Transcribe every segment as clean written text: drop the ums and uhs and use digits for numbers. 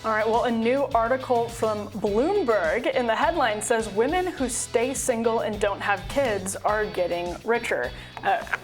All right, well, a new article from Bloomberg in the headline says women who stay single and don't have kids are getting richer.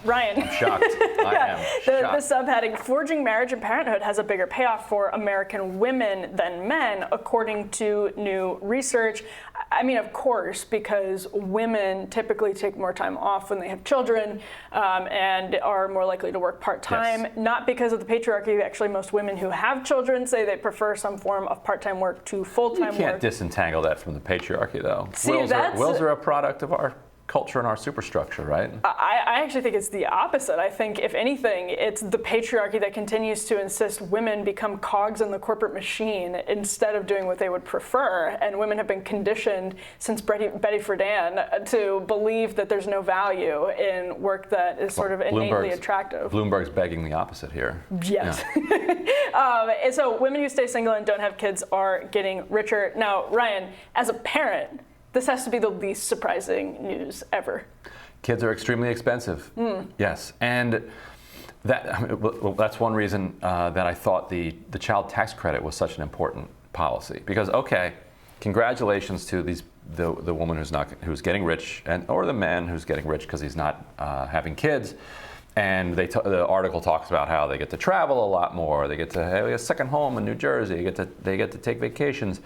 Ryan. I'm shocked. I am shocked. The subheading, Forging Marriage and Parenthood has a bigger payoff for American women than men, according to new research. I mean, of course, because women typically take more time off when they have children and are more likely to work part-time, Yes. Not because of the patriarchy. Actually, most women who have children say they prefer some form of part-time work to full-time work. You can't disentangle that from the patriarchy, though. See, wills are a product of our culture and our superstructure, right? I actually think it's the opposite. I think, if anything, it's the patriarchy that continues to insist women become cogs in the corporate machine instead of doing what they would prefer. And women have been conditioned since Betty Friedan to believe that there's no value in work that is sort of innately attractive. Bloomberg's begging the opposite here. Yes. Yeah. And so women who stay single and don't have kids are getting richer. Now, Ryan, as a parent, this has to be the least surprising news ever. Kids are extremely expensive. Yes, and that's one reason that I thought the child tax credit was such an important policy. Because congratulations to the woman who's getting rich, or the man who's getting rich because he's not having kids. And the article talks about how they get to travel a lot more. They get to have a second home in New Jersey. They get to take vacations.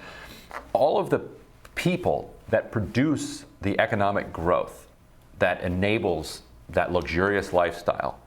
All of the people that produce the economic growth that enables that luxurious lifestyle.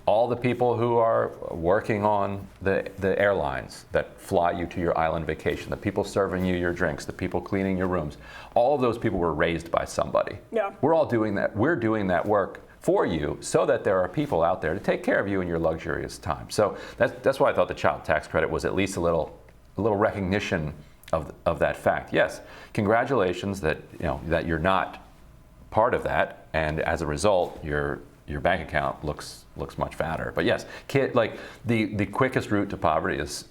All the people who are working on the airlines that fly you to your island vacation, the people serving you your drinks, the people cleaning your rooms, all of those people were raised by somebody. Yeah. We're all doing that. We're doing that work for you so that there are people out there to take care of you in your luxurious time. So that's why I thought the child tax credit was at least a little recognition of that fact. Yes, congratulations that you're not part of that, and as a result, your bank account looks much fatter. But yes, the quickest route to poverty is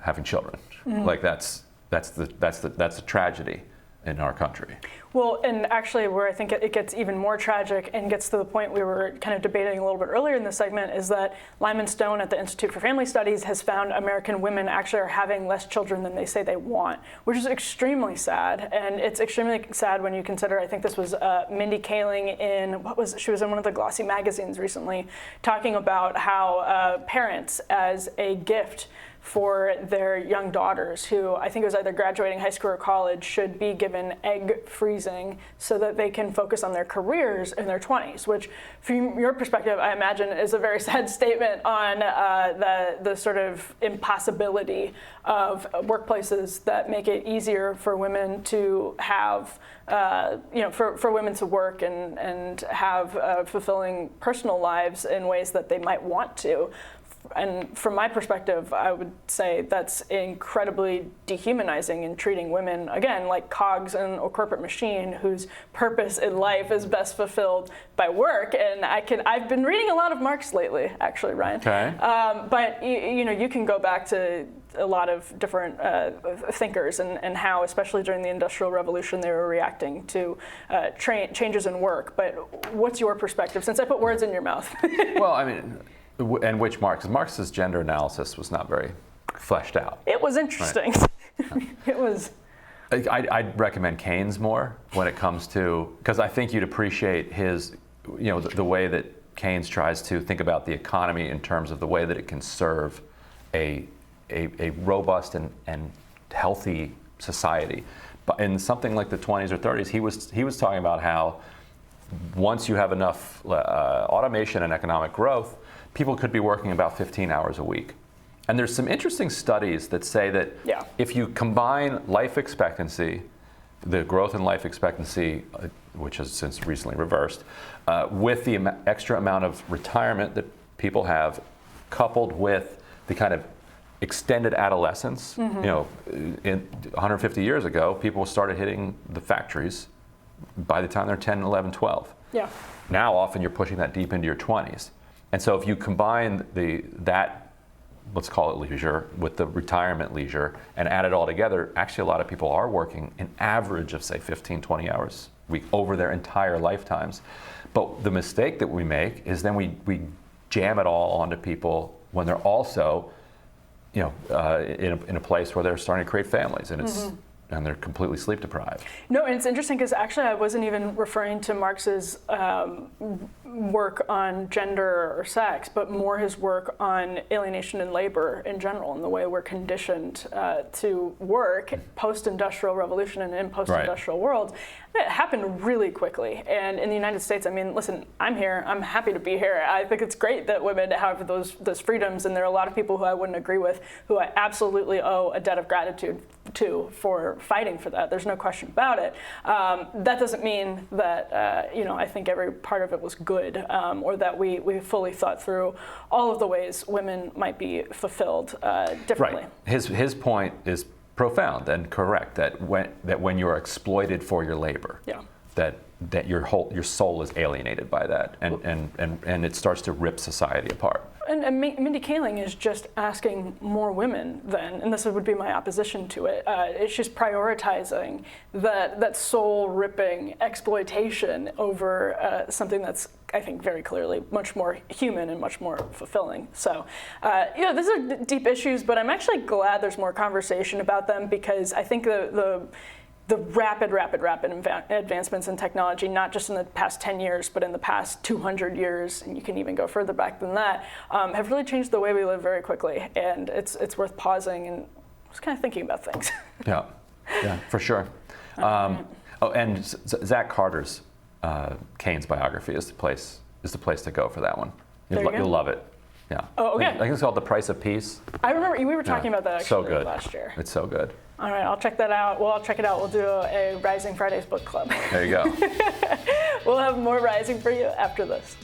having children. Like that's the tragedy in our country. Well, and actually where I think it gets even more tragic and gets to the point we were kind of debating a little bit earlier in the segment is that Lyman Stone at the Institute for Family Studies has found American women actually are having less children than they say they want, which is extremely sad. And it's extremely sad when you consider, I think this was Mindy Kaling she was in one of the glossy magazines recently, talking about how parents as a gift for their young daughters, who I think it was either graduating high school or college, should be given egg freezing so that they can focus on their careers in their 20s, which from your perspective, I imagine is a very sad statement on the sort of impossibility of workplaces that make it easier for women to have, for women to work and have fulfilling personal lives in ways that they might want to. And from my perspective, I would say that's incredibly dehumanizing in treating women, again, like cogs in a corporate machine whose purpose in life is best fulfilled by work. And I've been reading a lot of Marx lately, actually, Ryan. Okay. But you can go back to a lot of different thinkers and how, especially during the Industrial Revolution, they were reacting to changes in work. But what's your perspective, since I put words in your mouth? Well, I mean, and which Marx? Marx's gender analysis was not very fleshed out. It was interesting. Right. It was. I'd recommend Keynes more when it comes to, because I think you'd appreciate his, the way that Keynes tries to think about the economy in terms of the way that it can serve a robust and healthy society. But in something like the 20s or 30s, he was talking about how once you have enough automation and economic growth, people could be working about 15 hours a week. And there's some interesting studies that say that if you combine life expectancy, the growth in life expectancy, which has since recently reversed, with the extra amount of retirement that people have, coupled with the kind of extended adolescence, 150 years ago, people started hitting the factories by the time they're 10, 11, 12. Yeah. Now often you're pushing that deep into your 20s. And so if you combine that, let's call it leisure, with the retirement leisure and add it all together, actually a lot of people are working an average of, say, 15, 20 hours a week over their entire lifetimes. But the mistake that we make is then we jam it all onto people when they're also in a place where they're starting to create families, and and they're completely sleep deprived. No, and it's interesting because actually I wasn't even referring to Marx's work on gender or sex, but more his work on alienation and labor in general, and the way we're conditioned to work post-industrial revolution and in post-industrial world. It happened really quickly. And in the United States, I mean, listen, I'm here. I'm happy to be here. I think it's great that women have those freedoms, and there are a lot of people who I wouldn't agree with who I absolutely owe a debt of gratitude to for fighting for that. There's no question about it. That doesn't mean that I think every part of it was good, or that we fully thought through all of the ways women might be fulfilled differently. Right. His point is profound and correct, that when you are exploited for your labor, that your soul is alienated by that, and it starts to rip society apart. And Mindy Kaling is just asking more women then, and this would be my opposition to it. She's prioritizing that soul-ripping exploitation over something that's, I think, very clearly much more human and much more fulfilling. So, these are deep issues, but I'm actually glad there's more conversation about them, because I think the rapid advancements in technology, not just in the past 10 years, but in the past 200 years, and you can even go further back than that, have really changed the way we live very quickly. And it's worth pausing and just kind of thinking about things. Yeah, for sure. And Zach Carter's Keynes biography is the place to go for that one. You'll love it. Yeah. Oh, okay. I think it's called The Price of Peace. I remember we were talking about that actually so good. last year. It's so good. All right, I'll check that out. Well, I'll check it out. We'll do a Rising Fridays book club. There you go. We'll have more Rising for you after this.